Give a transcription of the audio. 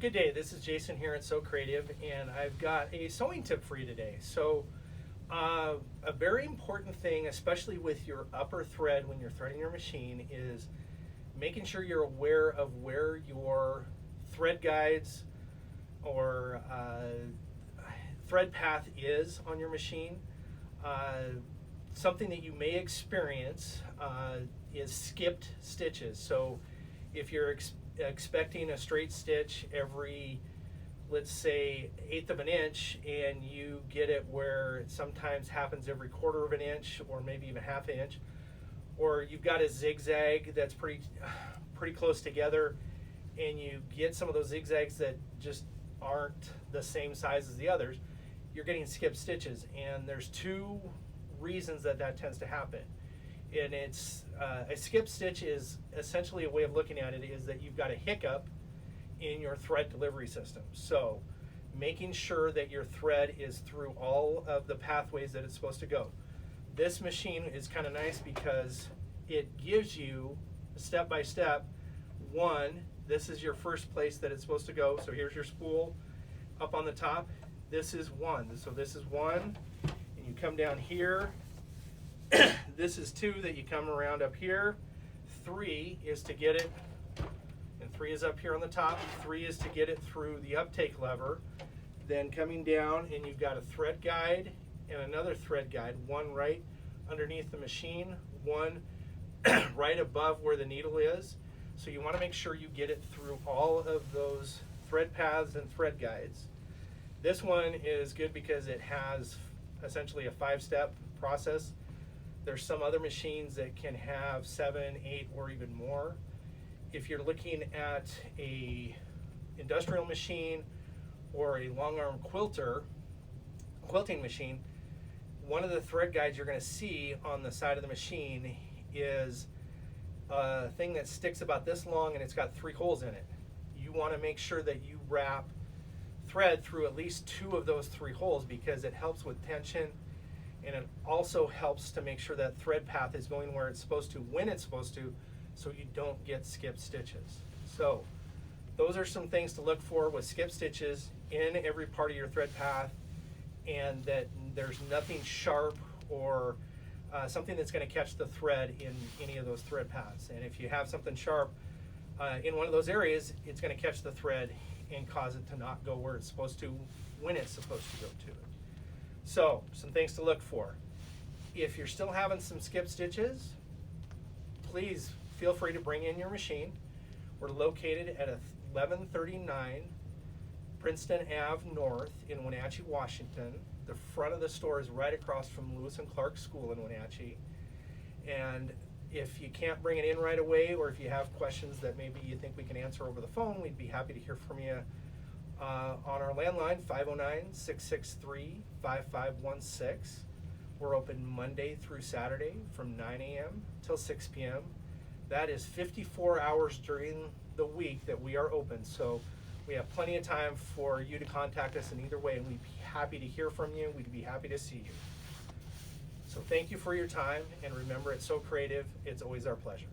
Good day, this is Jason here at So Creative, and I've got a sewing tip for you today. A very important thing, especially with your upper thread when you're threading your machine, is making sure you're aware of where your thread guides or thread path is on your machine. Something that you may experience is skipped stitches. So if you're expecting a straight stitch every, let's say, 1/8 of an inch, and you get it where it sometimes happens every 1/4 of an inch or maybe even 1/2 inch, or you've got a zigzag that's pretty close together, and you get some of those zigzags that just aren't the same size as the others, you're getting skipped stitches. And there's two reasons that tends to happen. And it's a skip stitch is essentially a way of looking at it is that you've got a hiccup in your thread delivery system. So making sure that your thread is through all of the pathways that it's supposed to go. This machine is kind of nice because it gives you step by step. One, this is your first place that it's supposed to go. So here's your spool up on the top. This is one. So this is one, and you come down here. This is 2 that you come around up here. 3 is to get it, and 3 is up here on the top. 3 is to get it through the uptake lever. Then coming down, and you've got a thread guide and another thread guide, one right underneath the machine, one right above where the needle is. So you want to make sure you get it through all of those thread paths and thread guides. This one is good because it has essentially a 5-step process. There's some other machines that can have 7, 8, or even more. If you're looking at a industrial machine or a long arm quilting machine, one of the thread guides you're going to see on the side of the machine is a thing that sticks about this long, and it's got 3 holes in it. You want to make sure that you wrap thread through at least 2 of those 3 holes because it helps with tension. And it also helps to make sure that thread path is going where it's supposed to, when it's supposed to, so you don't get skipped stitches. So those are some things to look for with skip stitches in every part of your thread path, and that there's nothing sharp or something that's going to catch the thread in any of those thread paths. And if you have something sharp in one of those areas, it's going to catch the thread and cause it to not go where it's supposed to, when it's supposed to go to it. So, some things to look for. If you're still having some skip stitches, please feel free to bring in your machine. We're located at 1139 Princeton Ave North in Wenatchee, Washington. The front of the store is right across from Lewis and Clark School in Wenatchee. And if you can't bring it in right away, or if you have questions that maybe you think we can answer over the phone, we'd be happy to hear from you on our landline, 509-663-5516. We're open Monday through Saturday from 9 a.m. till 6 p.m. That is 54 hours during the week that we are open. So we have plenty of time for you to contact us in either way, and we'd be happy to hear from you. We'd be happy to see you. So thank you for your time, and remember, it's So Creative. It's always our pleasure.